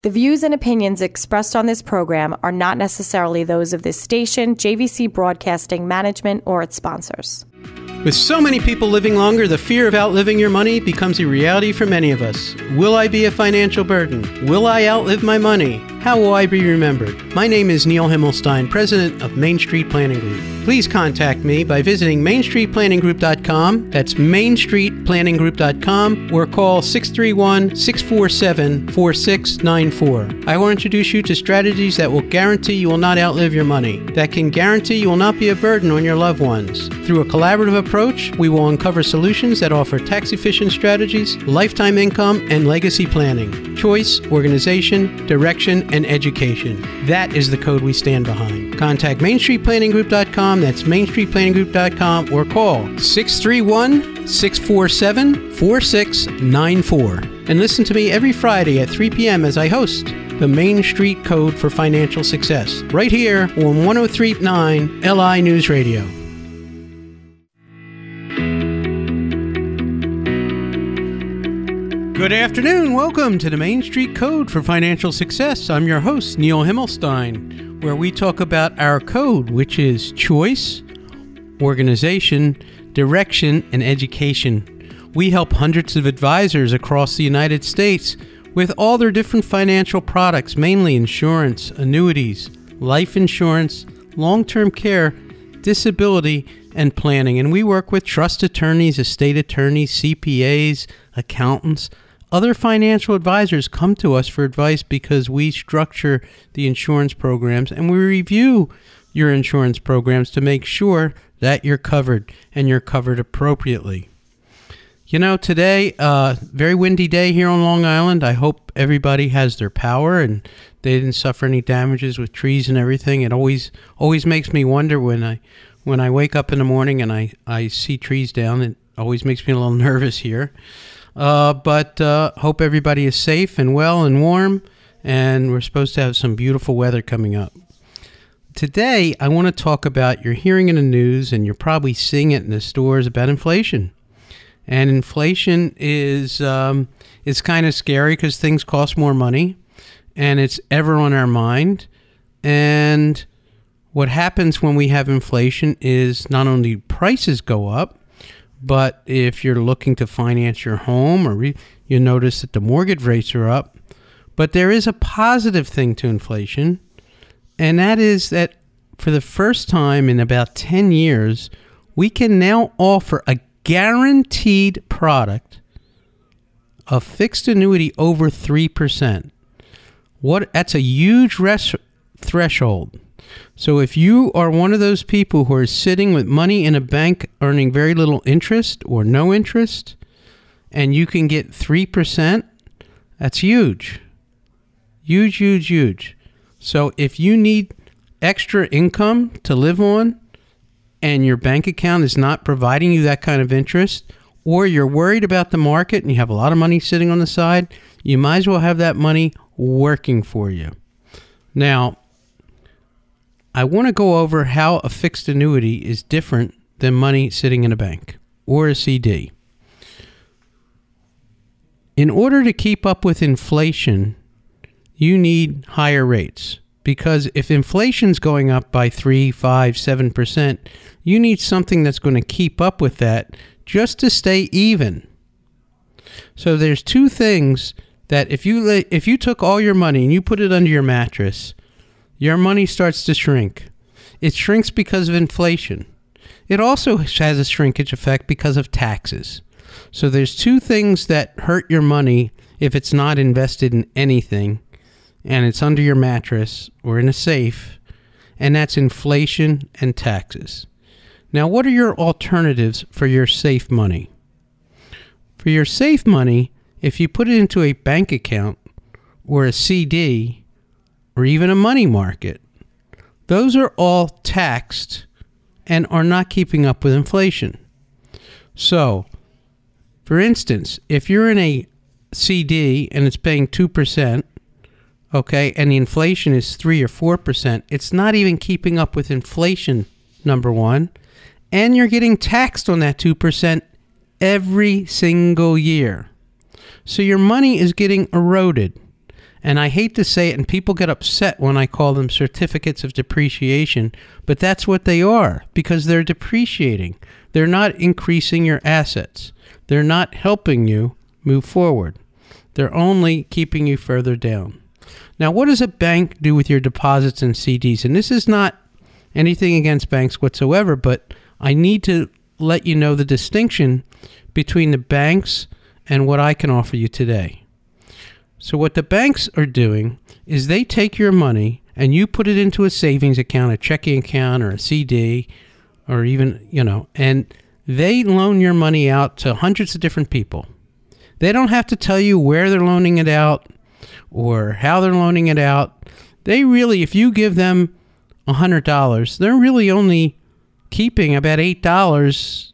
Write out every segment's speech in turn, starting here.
The views and opinions expressed on this program are not necessarily those of this station, JVC Broadcasting Management, or its sponsors. With so many people living longer, the fear of outliving your money becomes a reality for many of us. Will I be a financial burden? Will I outlive my money? How will I be remembered? My name is Neil Himmelstein, president of Main Street Planning Group. Please contact me by visiting mainstreetplanninggroup.com. That's mainstreetplanninggroup.com, or call 631-647-4694. I will introduce you to strategies that will guarantee you will not outlive your money, that can guarantee you will not be a burden on your loved ones. Through a collaborative approach, we will uncover solutions that offer tax-efficient strategies, lifetime income, and legacy planning, choice, organization, direction, and education. That is the code we stand behind. Contact mainstreetplanninggroup.com, that's mainstreetplanninggroup.com, or call 631-647-4694. And listen to me every Friday at 3 p.m. as I host the Main Street Code for Financial Success, right here on 103.9 LI News Radio. Good afternoon. Welcome to the Main Street Code for Financial Success. I'm your host, Neil Himmelstein, where we talk about our code, which is choice, organization, direction, and education. We help hundreds of advisors across the United States with all their different financial products, mainly insurance, annuities, life insurance, long-term care, disability, and planning. And we work with trust attorneys, estate attorneys, CPAs, accountants. Other financial advisors come to us for advice because we structure the insurance programs and we review your insurance programs to make sure that you're covered and you're covered appropriately. You know, today, very windy day here on Long Island. I hope everybody has their power and they didn't suffer any damages with trees and everything. It always makes me wonder when I wake up in the morning and I see trees down. It always makes me a little nervous here. But hope everybody is safe and well and warm, and we're supposed to have some beautiful weather coming up. Today, I want to talk about, you're hearing in the news and you're probably seeing it in the stores, about inflation. And inflation is kind of scary because things cost more money, and it's ever on our mind. And what happens when we have inflation is not only prices go up, but if you're looking to finance your home, or you notice that the mortgage rates are up. But there is a positive thing to inflation, and that is that for the first time in about 10 years, we can now offer a guaranteed product, a fixed annuity over 3%. That's a huge threshold. So if you are one of those people who are sitting with money in a bank earning very little interest or no interest, and you can get 3%, that's huge. Huge, huge, huge. So if you need extra income to live on and your bank account is not providing you that kind of interest, or you're worried about the market and you have a lot of money sitting on the side, you might as well have that money working for you. Now, I want to go over how a fixed annuity is different than money sitting in a bank or a CD. In order to keep up with inflation, you need higher rates, because if inflation's going up by 3, 5, 7%, you need something that's going to keep up with that just to stay even. So there's two things that if you took all your money and you put it under your mattress, your money starts to shrink. It shrinks because of inflation. It also has a shrinkage effect because of taxes. So there's two things that hurt your money if it's not invested in anything, and it's under your mattress or in a safe, and that's inflation and taxes. Now, what are your alternatives for your safe money? For your safe money, if you put it into a bank account or a CD, or even a money market, those are all taxed and are not keeping up with inflation. So, for instance, if you're in a CD and it's paying 2%, okay, and the inflation is 3 or 4%, it's not even keeping up with inflation, number one, and you're getting taxed on that 2% every single year. So your money is getting eroded. And I hate to say it, and people get upset when I call them certificates of depreciation, but that's what they are, because they're depreciating. They're not increasing your assets. They're not helping you move forward. They're only keeping you further down. Now, what does a bank do with your deposits and CDs? And this is not anything against banks whatsoever, but I need to let you know the distinction between the banks and what I can offer you today. So what the banks are doing is they take your money and you put it into a savings account, a checking account, or a CD, or even, and they loan your money out to hundreds of different people. They don't have to tell you where they're loaning it out or how they're loaning it out. They really, if you give them $100, they're really only keeping about $8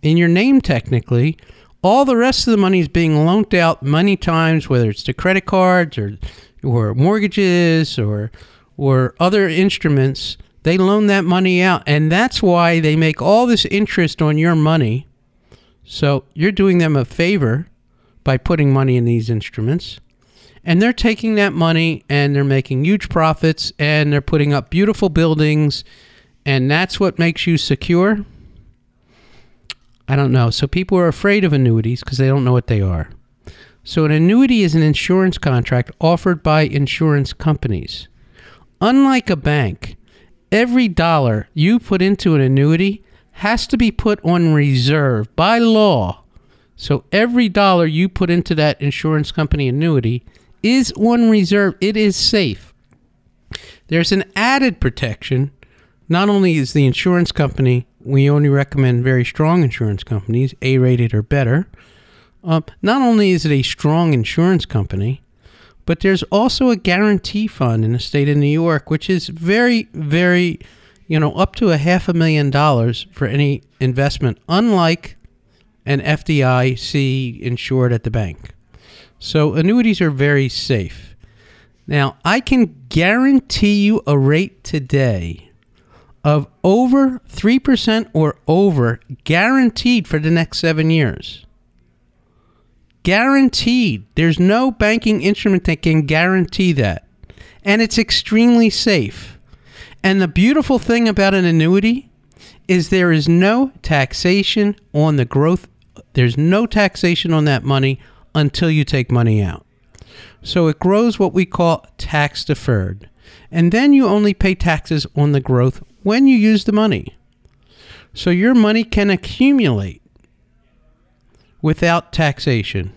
in your name technically. All the rest of the money is being loaned out many times, whether it's to credit cards or mortgages or other instruments. They loan that money out, and that's why they make all this interest on your money. So you're doing them a favor by putting money in these instruments. And they're taking that money and they're making huge profits and they're putting up beautiful buildings, and that's what makes you secure. I don't know. So people are afraid of annuities because they don't know what they are. So an annuity is an insurance contract offered by insurance companies. Unlike a bank, every dollar you put into an annuity has to be put on reserve by law. So every dollar you put into that insurance company annuity is on reserve. It is safe. There's an added protection. Not only is the insurance company, we only recommend very strong insurance companies, A-rated or better. Not only is it a strong insurance company, but there's also a guarantee fund in the state of New York, which is very, very, up to $500,000 for any investment, unlike an FDIC insured at the bank. So annuities are very safe. Now, I can guarantee you a rate today of over 3% or over, guaranteed for the next 7 years. Guaranteed. There's no banking instrument that can guarantee that. And it's extremely safe. And the beautiful thing about an annuity is there is no taxation on the growth. There's no taxation on that money until you take money out. So it grows what we call tax deferred. And then you only pay taxes on the growth when you use the money. So your money can accumulate without taxation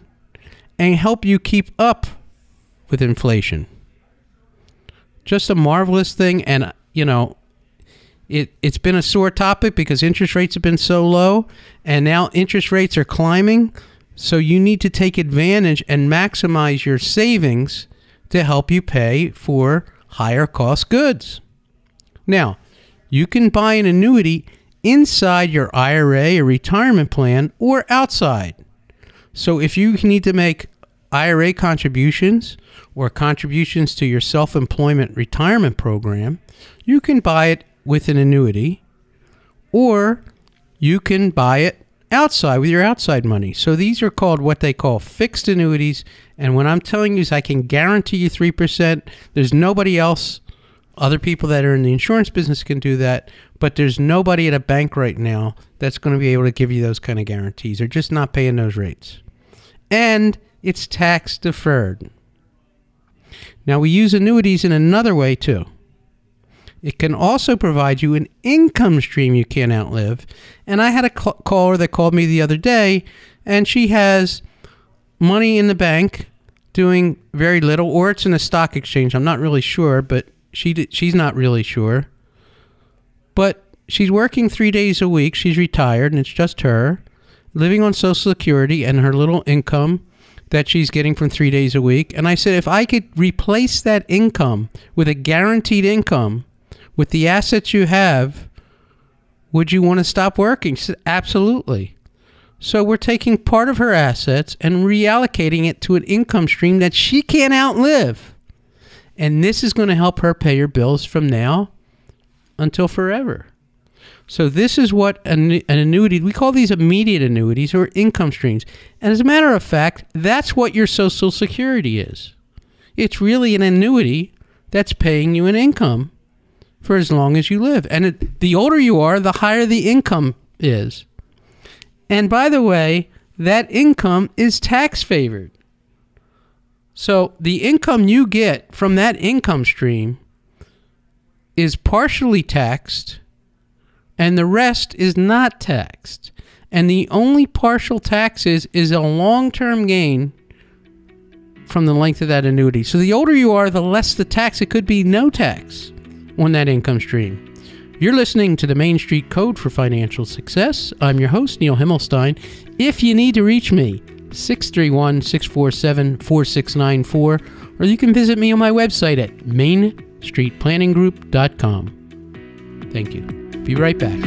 and help you keep up with inflation. Just a marvelous thing. And, it's been a sore topic because interest rates have been so low, and now interest rates are climbing. So you need to take advantage and maximize your savings to help you pay for higher cost goods. Now, you can buy an annuity inside your IRA or retirement plan or outside. So if you need to make IRA contributions or contributions to your self-employment retirement program, you can buy it with an annuity, or you can buy it outside with your outside money. So these are called what they call fixed annuities. And what I'm telling you is I can guarantee you 3%. There's nobody else. Other people that are in the insurance business can do that, but there's nobody at a bank right now that's going to be able to give you those kind of guarantees. They're just not paying those rates. And it's tax deferred. Now, we use annuities in another way too. It can also provide you an income stream you can't outlive. And I had a caller that called me the other day, and she has money in the bank doing very little, or it's in a stock exchange. I'm not really sure, but she's not really sure. But she's working 3 days a week. She's retired, and it's just her, living on Social Security and her little income that she's getting from 3 days a week. And I said, if I could replace that income with a guaranteed income with the assets you have, would you want to stop working? She said, absolutely. So we're taking part of her assets and reallocating it to an income stream that she can't outlive. And this is going to help her pay her bills from now until forever. So this is what an annuity, we call these immediate annuities or income streams. And as a matter of fact, that's what your Social Security is. It's really an annuity that's paying you an income for as long as you live. And the older you are, the higher the income is. And by the way, that income is tax favored. So the income you get from that income stream is partially taxed, and the rest is not taxed. And the only partial tax is a long-term gain from the length of that annuity. So the older you are, the less the tax. It could be no tax on that income stream. You're listening to the Main Street Code for Financial Success. I'm your host, Neil Himmelstein. If you need to reach me, 631-647-4694, or you can visit me on my website at mainstreetplanninggroup.com. Thank you. Be right back.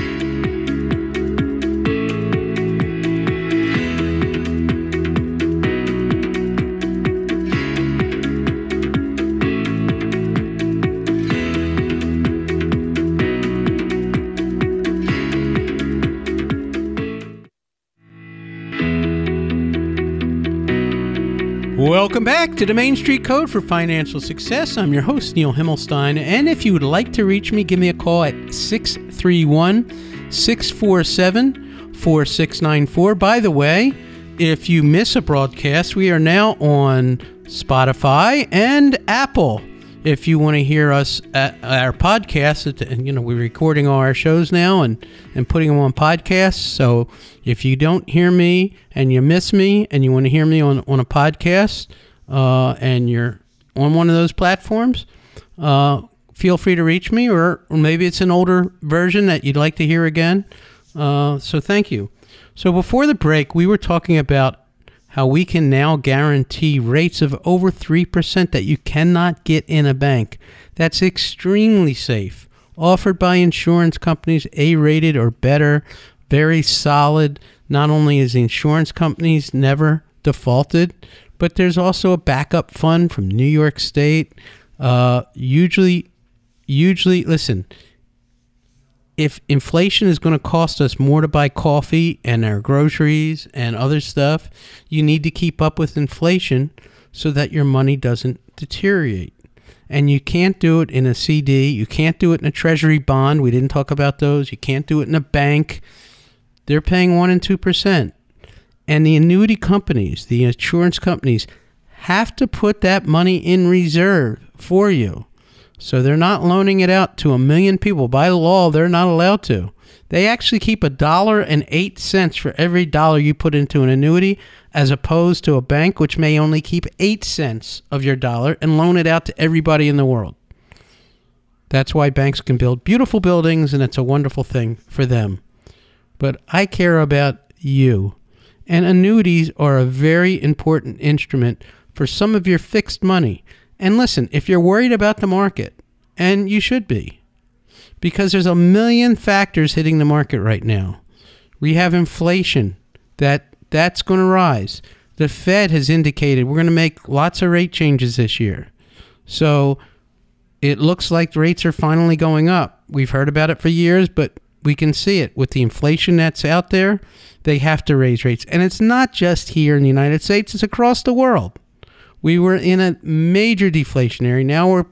Welcome back to the Main Street Code for Financial Success. I'm your host, Neil Himmelstein, and if you would like to reach me, give me a call at 631-647-4694. By the way, if you miss a broadcast, we are now on Spotify and Apple. If you want to hear us at our podcast, we're recording all our shows now and putting them on podcasts. So if you don't hear me and you miss me and you want to hear me on a podcast and you're on one of those platforms, feel free to reach me, or maybe it's an older version that you'd like to hear again. So thank you. So before the break, we were talking about how we can now guarantee rates of over 3% that you cannot get in a bank. That's extremely safe. Offered by insurance companies, A-rated or better, very solid. Not only is the insurance companies never defaulted, but there's also a backup fund from New York State. Usually, listen, if inflation is going to cost us more to buy coffee and our groceries and other stuff, you need to keep up with inflation so that your money doesn't deteriorate. And you can't do it in a CD. You can't do it in a treasury bond. We didn't talk about those. You can't do it in a bank. They're paying 1% and 2%. And the annuity companies, the insurance companies, have to put that money in reserve for you. So they're not loaning it out to 1 million people. By law, they're not allowed to. They actually keep $1.08 for every dollar you put into an annuity, as opposed to a bank, which may only keep 8 cents of your dollar and loan it out to everybody in the world. That's why banks can build beautiful buildings, and it's a wonderful thing for them. But I care about you. And annuities are a very important instrument for some of your fixed money. And listen, if you're worried about the market, and you should be, because there's a million factors hitting the market right now. We have inflation that's going to rise. The Fed has indicated we're going to make lots of rate changes this year. So it looks like the rates are finally going up. We've heard about it for years, but we can see it with the inflation that's out there. They have to raise rates. And it's not just here in the United States, it's across the world. We were in a major deflationary. Now we're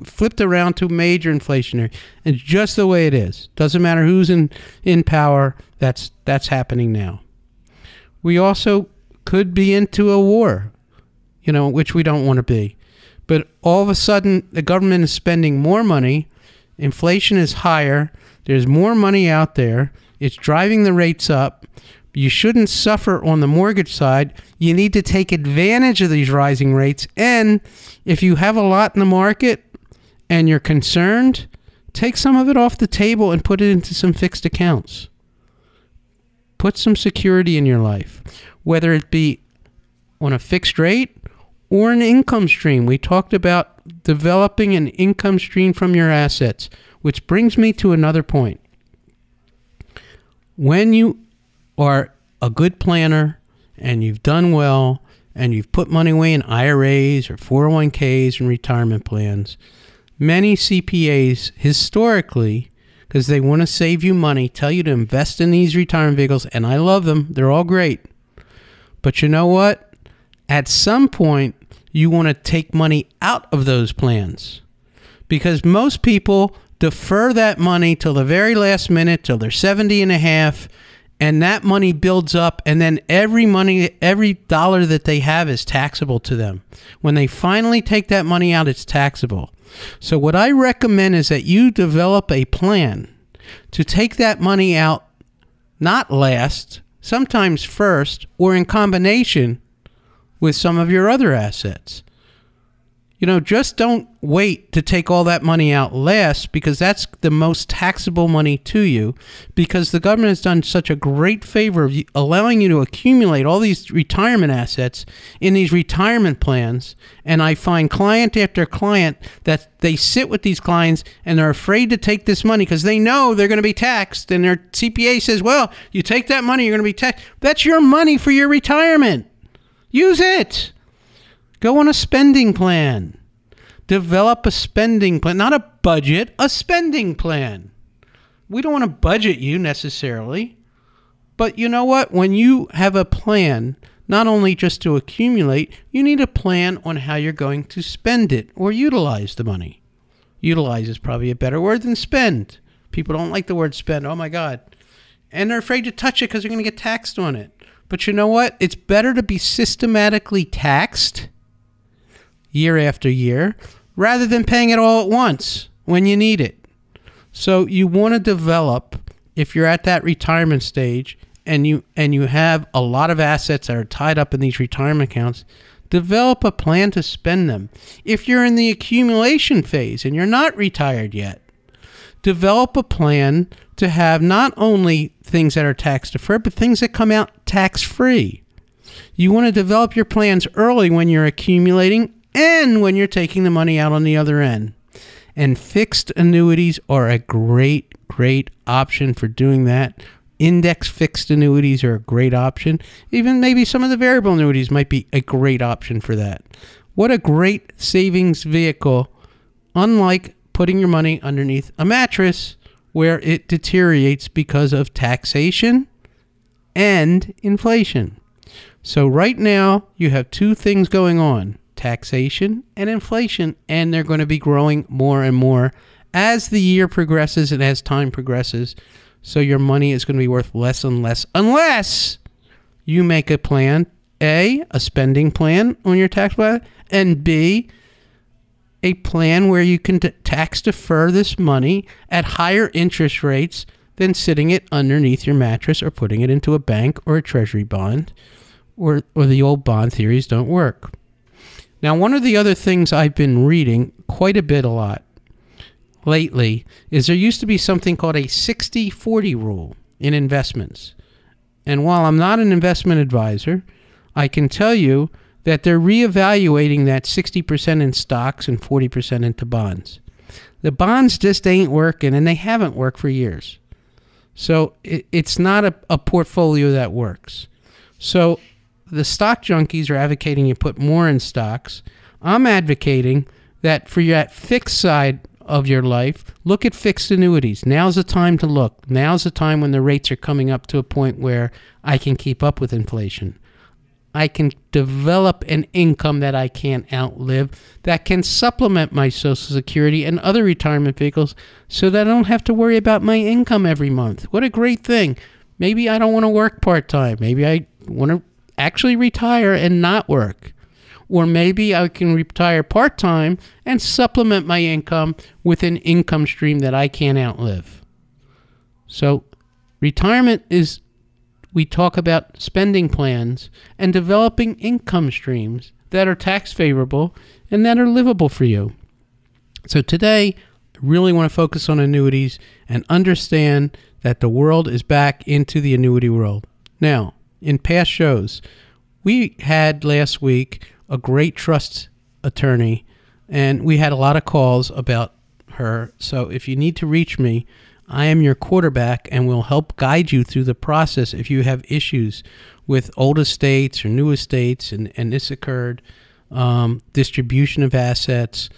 flipped around to major inflationary. And just the way it is. Doesn't matter who's in power, that's happening now. We also could be into a war, which we don't want to be. But all of a sudden, the government is spending more money. Inflation is higher. There's more money out there. It's driving the rates up. You shouldn't suffer on the mortgage side. You need to take advantage of these rising rates. And if you have a lot in the market and you're concerned, take some of it off the table and put it into some fixed accounts. Put some security in your life, whether it be on a fixed rate or an income stream. We talked about developing an income stream from your assets, which brings me to another point. When you are a good planner and you've done well and you've put money away in IRAs or 401ks and retirement plans, many CPAs historically, because they want to save you money, tell you to invest in these retirement vehicles, and I love them. They're all great. But you know what? At some point, you want to take money out of those plans, because most people defer that money till the very last minute, till they're 70 and a half, and that money builds up, and then every dollar that they have is taxable to them. When they finally take that money out, it's taxable. So what I recommend is that you develop a plan to take that money out, not last, sometimes first, or in combination with some of your other assets. Just don't wait to take all that money out last, because that's the most taxable money to you, because the government has done such a great favor of allowing you to accumulate all these retirement assets in these retirement plans. And I find client after client that they sit with these clients and they're afraid to take this money because they know they're going to be taxed, and their CPA says, well, you take that money, you're going to be taxed. That's your money for your retirement. Use it. Go on a spending plan. Develop a spending plan, not a budget, a spending plan. We don't want to budget you necessarily, but you know what? When you have a plan, not only just to accumulate, you need a plan on how you're going to spend it or utilize the money. Utilize is probably a better word than spend. People don't like the word spend. Oh my God. And they're afraid to touch it because they're going to get taxed on it. But you know what? It's better to be systematically taxed year after year rather than paying it all at once when you need it. So you want to develop, if you're at that retirement stage and you have a lot of assets that are tied up in these retirement accounts, develop a plan to spend them. If you're in the accumulation phase and you're not retired yet, develop a plan to have not only things that are tax deferred, but things that come out tax free. You want to develop your plans early when you're accumulating and when you're taking the money out on the other end. And fixed annuities are a great option for doing that. Index fixed annuities are a great option. Even maybe some of the variable annuities might be a great option for that. What a great savings vehicle, unlike putting your money underneath a mattress where it deteriorates because of taxation and inflation. So right now you have two things going on: taxation and inflation, and they're going to be growing more and more as the year progresses and as time progresses. So your money is going to be worth less and less unless you make a plan, A, a spending plan on your tax plan, and B, a plan where you can tax defer this money at higher interest rates than sitting it underneath your mattress or putting it into a bank or a treasury bond, or the old bond theories don't work. Now, one of the other things I've been reading quite a lot lately is there used to be something called a 60-40 rule in investments. And while I'm not an investment advisor, I can tell you that they're reevaluating that 60% in stocks and 40% into bonds. The bonds just ain't working, and they haven't worked for years. So it's not a portfolio that works. So the stock junkies are advocating you put more in stocks. I'm advocating that for that fixed side of your life, look at fixed annuities. Now's the time to look. Now's the time when the rates are coming up to a point where I can keep up with inflation. I can develop an income that I can't outlive, that can supplement my Social Security and other retirement vehicles so that I don't have to worry about my income every month. What a great thing. Maybe I don't want to work part-time. Maybe I want to actually retire and not work. Or maybe I can retire part-time and supplement my income with an income stream that I can't outlive. So retirement is, we talk about spending plans and developing income streams that are tax favorable and that are livable for you. So today, I really want to focus on annuities and understand that the world is back into the annuity world. Now, in past shows, we had last week a great trust attorney, and we had a lot of calls about her. So if you need to reach me, I am your quarterback and will help guide you through the process if you have issues with old estates or new estates, and this occurred, distribution of assets,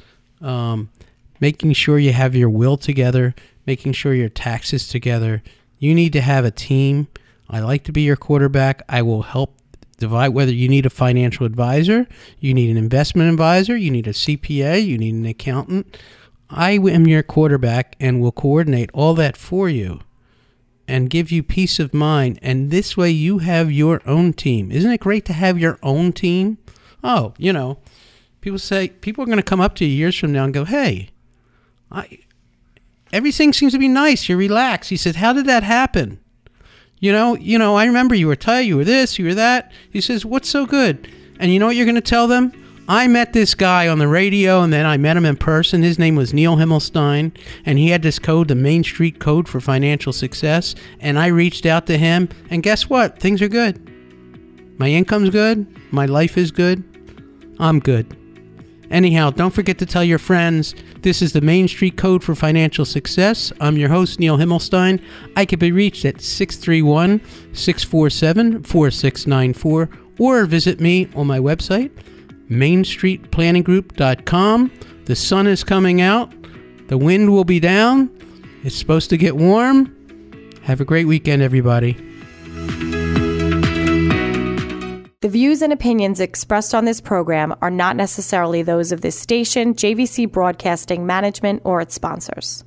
making sure you have your will together, making sure your taxes together. You need to have a team. I like to be your quarterback. I will help divide whether you need a financial advisor, you need an investment advisor, you need a CPA, you need an accountant. I am your quarterback and will coordinate all that for you and give you peace of mind. And this way you have your own team. Isn't it great to have your own team? Oh, people are going to come up to you years from now and go, hey, everything seems to be nice. You're relaxed. He said, how did that happen? I remember you were tired, you were this, you were that. He says, what's so good? And you know what you're going to tell them? I met this guy on the radio, and then I met him in person. His name was Neil Himmelstein, and he had this code, the Main Street Code for Financial Success, and I reached out to him, and guess what? Things are good. My income's good. My life is good. I'm good. Anyhow, don't forget to tell your friends. This is the Main Street Code for Financial Success. I'm your host, Neil Himmelstein. I can be reached at 631-647-4694, or visit me on my website, mainstreetplanninggroup.com. The sun is coming out. The wind will be down. It's supposed to get warm. Have a great weekend, everybody. The views and opinions expressed on this program are not necessarily those of this station, JVC Broadcasting Management, or its sponsors.